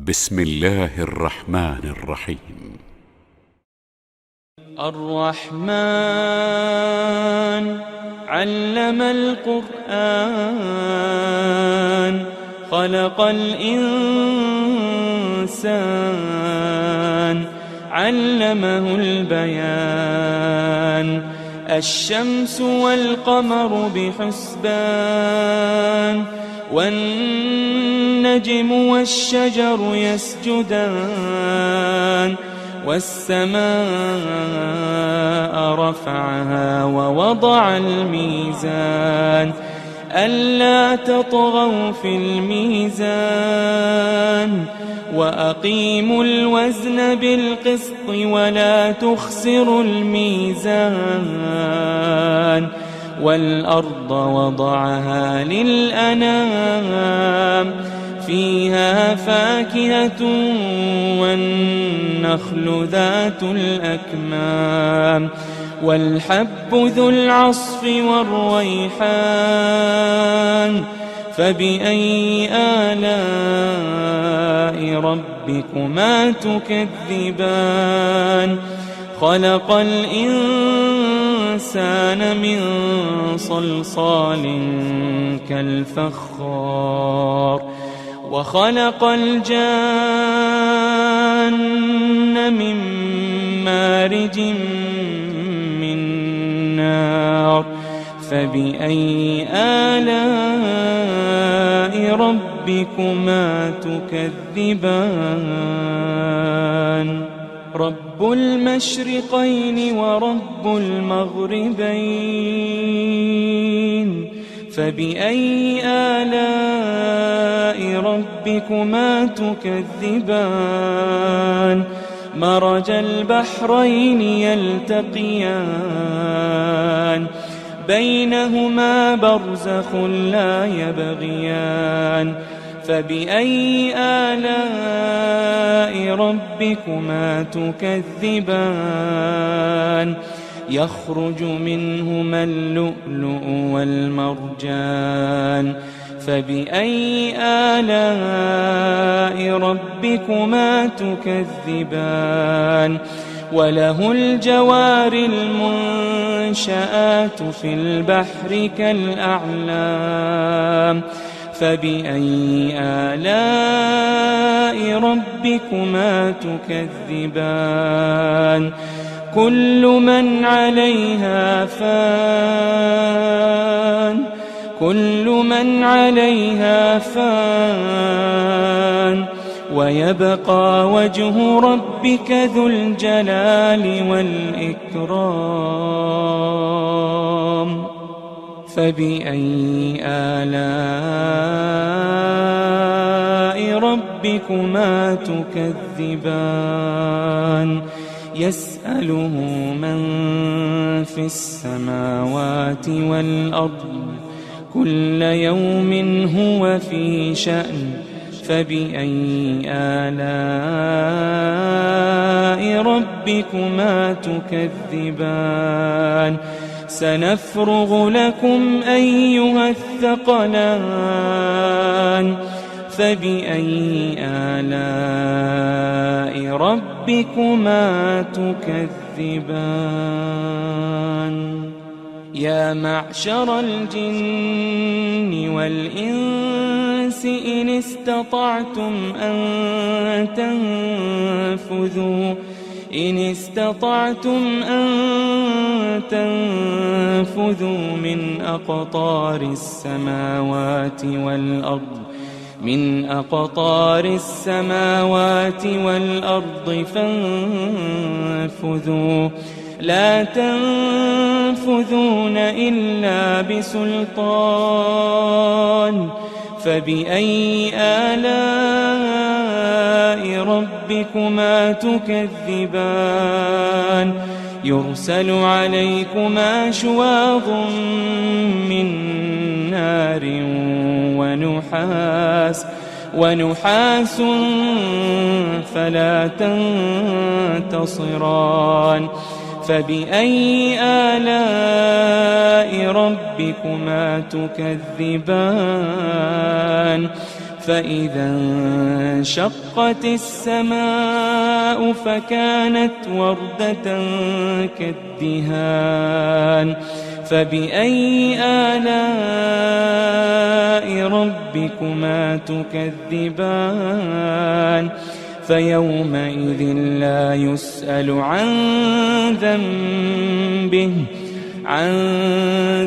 بسم الله الرحمن الرحيم. الرحمن علم القرآن خلق الإنسان علمه البيان الشمس والقمر بحسبان والنجم والشجر يسجدان والسماء رفعها ووضع الميزان ألا تطغوا في الميزان وأقيموا الوزن بالقسط ولا تخسروا الميزان والأرض وضعها للأنام فيها فاكهة والنخل ذات الأكمام والحب ذو العصف والريحان فبأي آلاء ربكما تكذبان خلق الإنسان من صلصال كالفخار وخلق الجان من مارج من نار فبأي آلاء ربكما تكذبان رب المشرقين ورب المغربين فبأي آلاء ربكما تكذبان مرج البحرين يلتقيان بينهما برزخ لا يبغيان فبأي آلاء ربكما تكذبان يخرج منهما اللؤلؤ والمرجان فبأي آلاء ربكما تكذبان وله الجوار المنشآت في البحر كالأعلام فبأي آلاء ربكما تكذبان كل من عليها فان كل من عليها فان ويبقى وجه ربك ذو الجلال والإكرام فبأي آلاء ربكما تكذبان يسأله من في السماوات والأرض كل يوم هو في شأن فبأي آلاء ربكما تكذبان سنفرغ لكم أيها الثقلان فبأي آلاء ربكما تكذبان يا معشر الجن والإنس إن استطعتم أن تنفذوا من أقطار السماوات والأرض فانفذوا لا تنفذون إلا بسلطان فبأي آلاء ربكما تكذبان يرسل عليكما شواظ من نار ونحاس فلا تنتصران فبأي آلاء ربكما تكذبان فإذا انشقت السماء فكانت وردة كالدهان فبأي آلاء ربكما تكذبان فيومئذ لا يسأل عن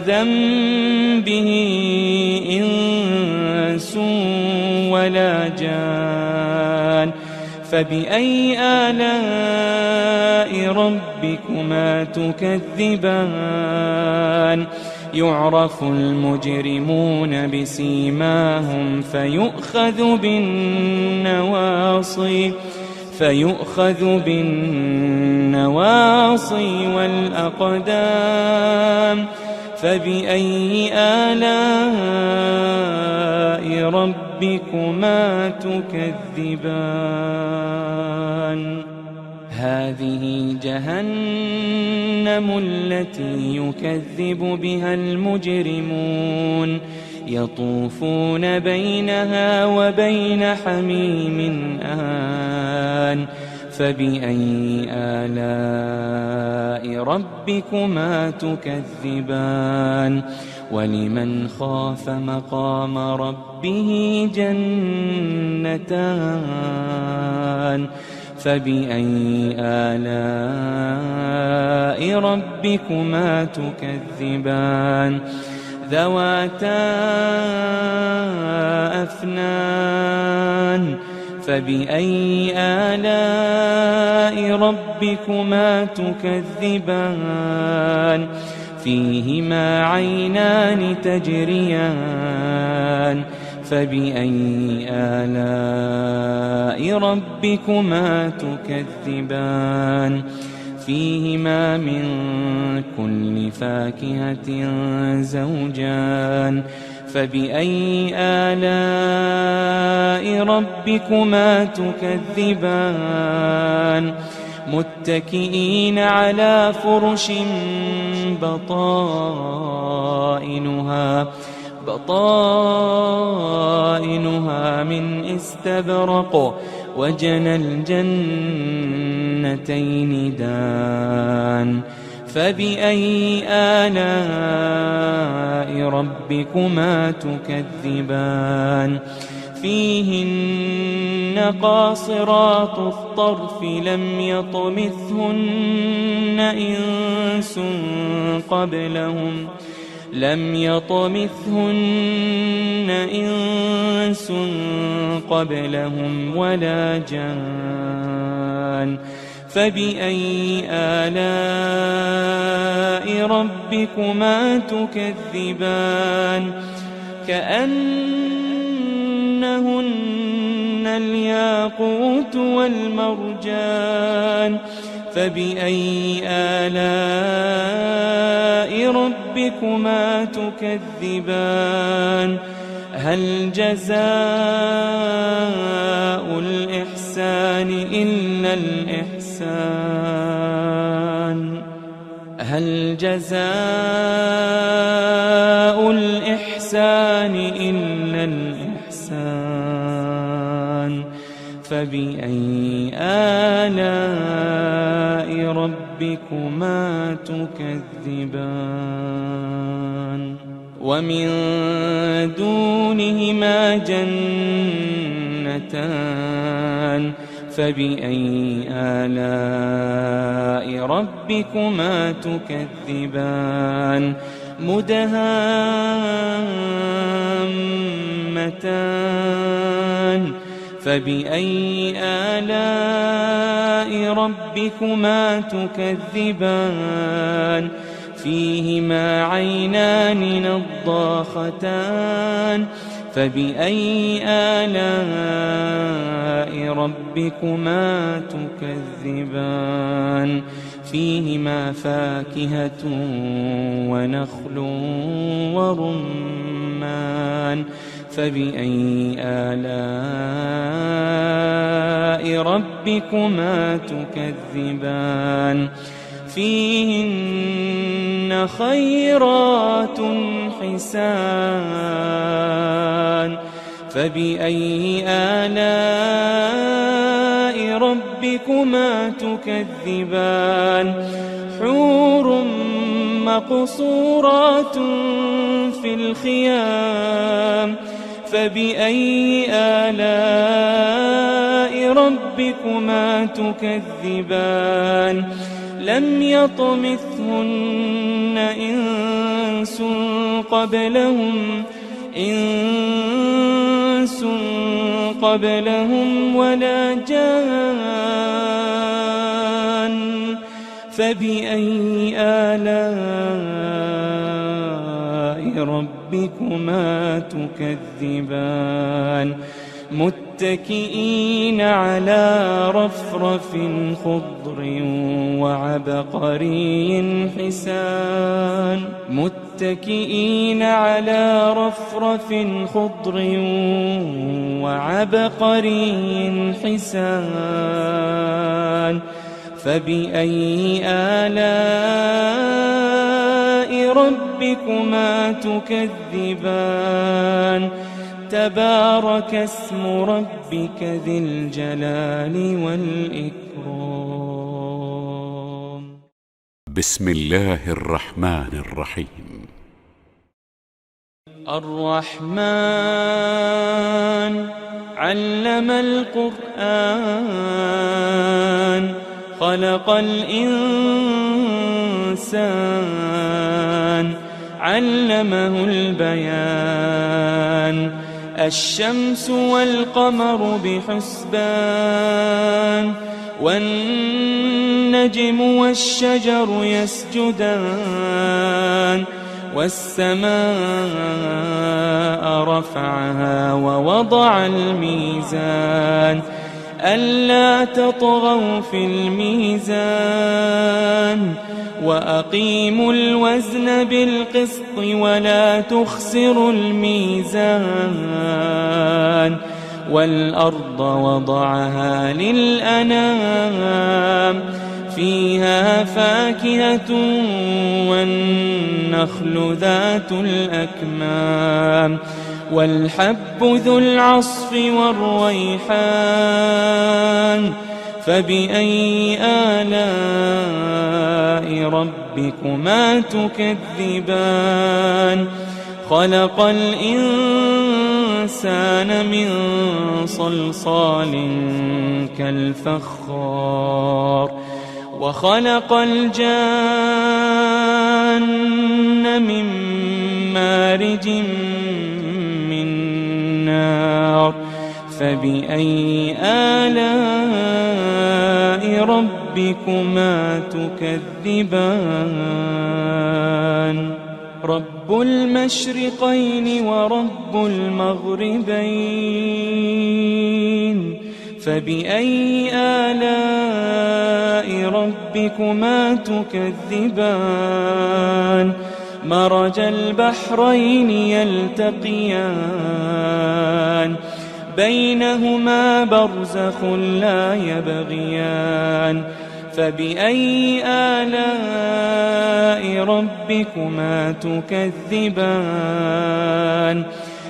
ذنبه إنس ولا جان فبأي آلاء ربكما تكذبان يعرف المجرمون بسيماهم فيؤخذ بالنواصي والأقدام فبأي آلاء ربكما تكذبان هذه جهنم التي يكذب بها المجرمون يطوفون بينها وبين حميم آن فبأي آلاء ربكما تكذبان ولمن خاف مقام ربه جنتان فبأي آلاء ربكما تكذبان ذواتا أفنان فبأي آلاء ربكما تكذبان فيهما عينان تجريان فبأي آلاء ربكما تكذبان فيهما من كل فاكهة زوجان فبأي آلاء ربكما تكذبان متكئين على فرش بطائنها من استبرق وجنى الجنتين دان فبأي آلاء ربكما تكذبان فيهن قاصرات الطرف لم يطمثهن إنس قبلهم ولا جان فبأي آلاء ربكما تكذبان كأنهن الياقوت والمرجان فبأي آلاء ربكما تكذبان هل جزاء الإحسان إلا الإحسان هل جزاء الإحسان إلا الإحسان فبأي آلاء ربكما تكذبان ومن دونهما جنتان فبأي آلاء ربكما تكذبان مدهامتان فبأي آلاء ربكما تكذبان فيهما عينان نضاختان فبأي آلاء ربكما تكذبان فيهما فاكهة ونخل ورمان فبأي آلاء ربكما تكذبان فيهن خيرات حسان فبأي آلاء ربكما تكذبان حور مقصورات في الخيام فبأي آلاء ربكما تكذبان لم يطمثهن إنس قبلهم ولا جان فبأي آلاء ربكما تكذبان متكئين على رفرف خضر وعبقري حسان متكئين على رفرف خضر وعبقري حسان فبأي آلاء ربكما تكذبان تبارك اسم ربك ذي الجلال والإكرام بسم الله الرحمن الرحيم الرحمن علم القرآن خلق الإنسان علمه البيان الشمس والقمر بحسبان والنجم والشجر يسجدان والسماء رفعها ووضع الميزان ألا تطغوا في الميزان وأقيموا الوزن بالقسط ولا تخسروا الميزان والأرض وضعها للأنام فيها فاكهة والنخل ذات الأكمام والحب ذو العصف والريحان فبأي آلاء ربكما تكذبان خلق الإنسان من صلصال كالفخار وخلق الجان من مارج من نار فبأي آلاء ربكما تكذبان رب المشرقين ورب المغربين فبأي آلاء ربكما تكذبان مرج البحرين يلتقيان بينهما برزخ لا يبغيان فبأي آلاء ربكما تكذبان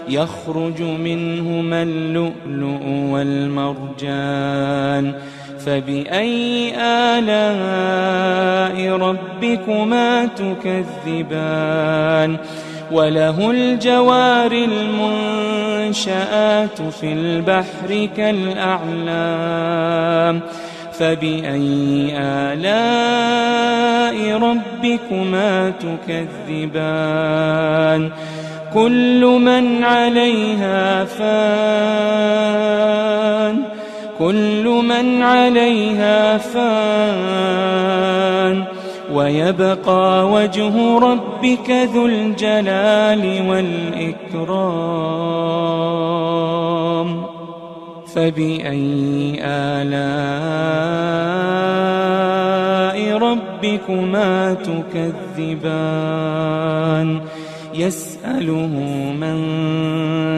يخرج منهما اللؤلؤ والمرجان فبأي آلاء ربكما تكذبان وله الجوار المنشآت في البحر كالأعلام فبأي آلاء ربكما تكذبان كل من عليها فان ويبقى وجه ربك ذو الجلال والإكرام فبأي آلاء ربكما تكذبان يسأله من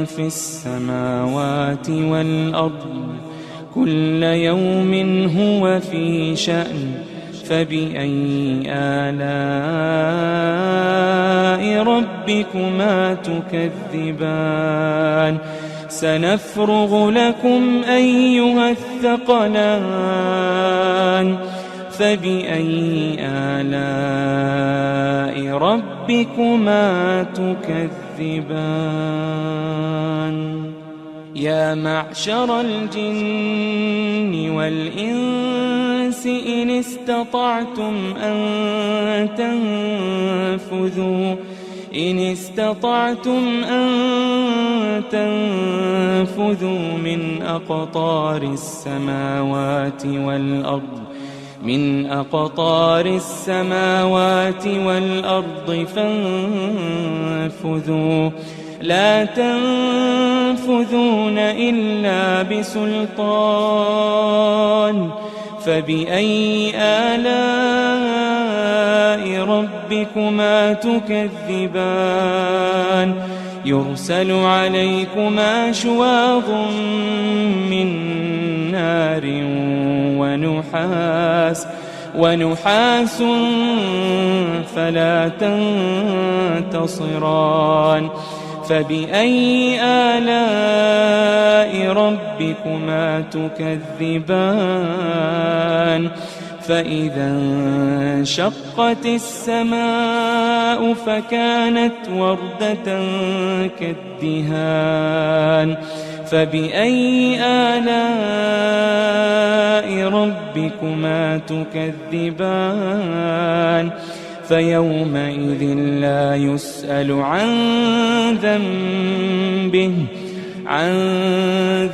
في السماوات والأرض كل يوم هو في شأن فبأي آلاء ربكما تكذبان سنفرغ لكم أيها الثقلان فبأي آلاء ربكما تكذبان يا معشر الجن والإنس إن استطعتم أن تنفذوا من أقطار السماوات والأرض فانفذوا لا تنفذون إلا بسلطان فبأي آلاء ربكما تكذبان يرسل عليكما شواظ من نار ونحاس فلا تنتصران فبأي آلاء ربكما تكذبان فإذا انشقت السماء فكانت وردة كالدهان فبأي آلاء ربكما تكذبان فيومئذ لا يسأل عن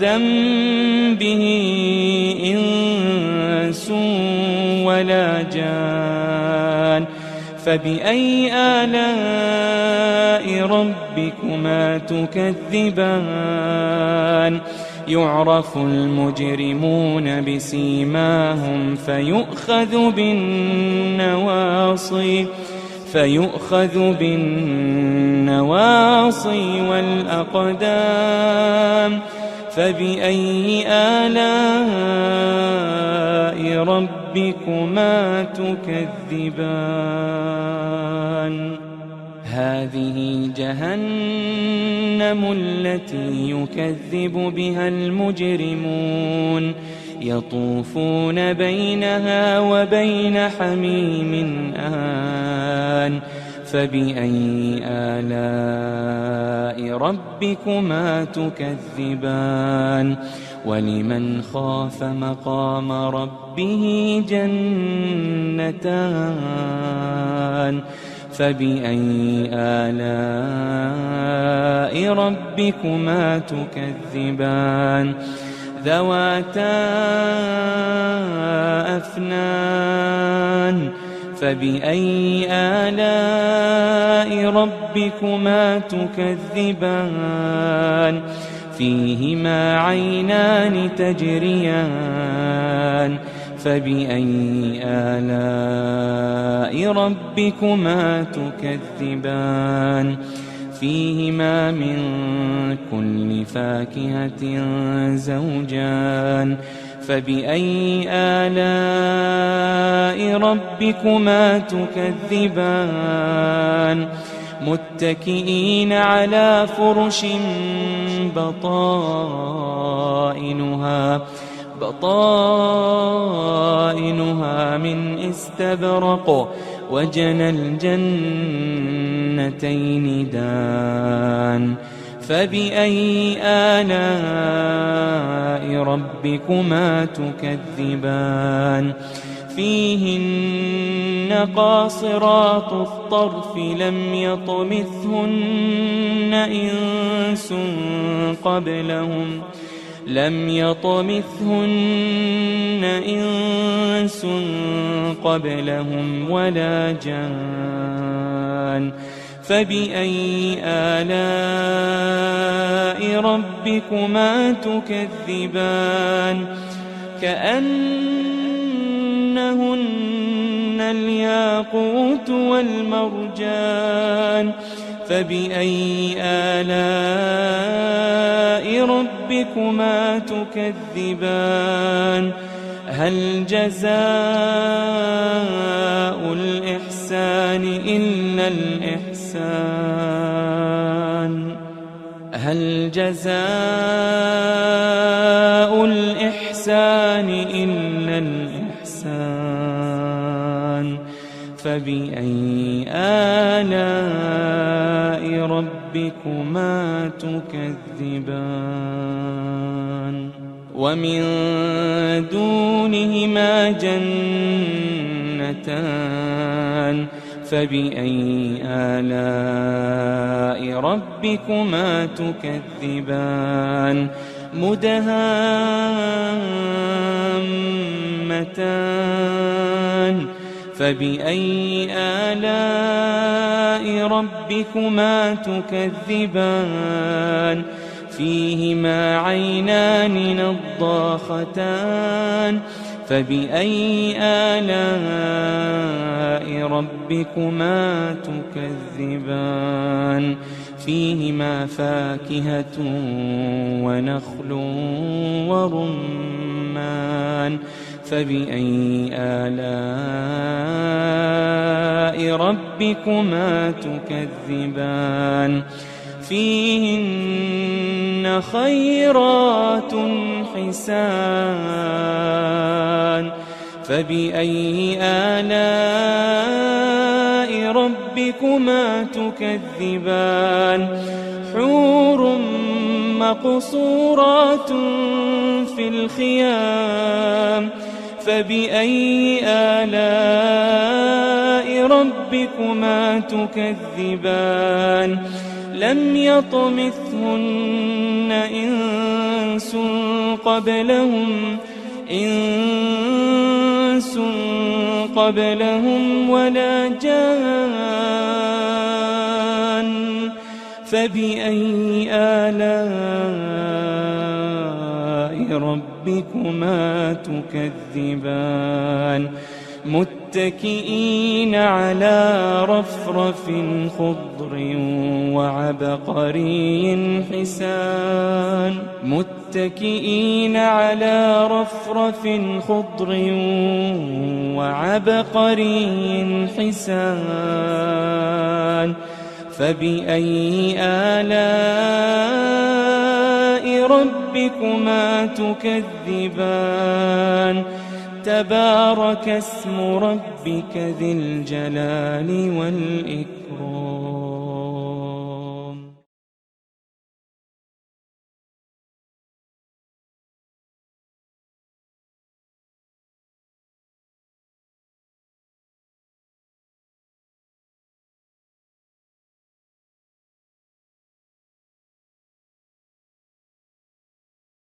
ذنبه إنس ولا جان فبأي آلاء ربكما تكذبان يعرف المجرمون بسيماهم فيؤخذ بالنواصي والأقدام فبأي آلاء ربكما تكذبان هذه جهنم التي يكذب بها المجرمون يطوفون بينها وبين حميم آن فبأي آلاء ربكما تكذبان ولمن خاف مقام ربه جنتان فبأي آلاء ربكما تكذبان ذواتا أفنان فبأي آلاء ربكما تكذبان فيهما عينان تجريان فبأي آلاء ربكما تكذبان فيهما من كل فاكهة زوجان فبأي آلاء ربكما تكذبان متكئين على فرش بطائنها من استبرق وجنى الجنتين دان فبأي آلاء ربكما تكذبان فيهن قاصرات الطرف لم يطمثهن إنس قبلهم ولا جان فبأي آلاء ربكما تكذبان كأنهن الياقوت والمرجان فبأي آلاء ربكما تكذبان هل جزاء الإحسان إلا الإحسان هل جزاء الإحسان إلا الإحسان فبأي آلاء ربكما تكذبان ومن دونهما جنتان فبأي آلاء ربكما تكذبان مدهامتان فبأي آلاء ربكما تكذبان فيهما عينان نضاختان فبأي آلاء ربكما تكذبان فيهما فاكهة ونخل ورمان فبأي آلاء ربكما تكذبان فيهن خيرات حسان فبأي آلاء ربكما تكذبان حور مقصورات في الخيام فبأي آلاء ربكما تكذبان لم يطمثهن إنس قبلهم ولا جان فبأي آلاء ربكما تكذبان متكئين على رفرف خضر وعبقري حسان متكئين على رفرف خضر وعبقري حسان فبأي آلاء ربكما تكذبان تبارك اسم ربك ذي الجلال والإكرام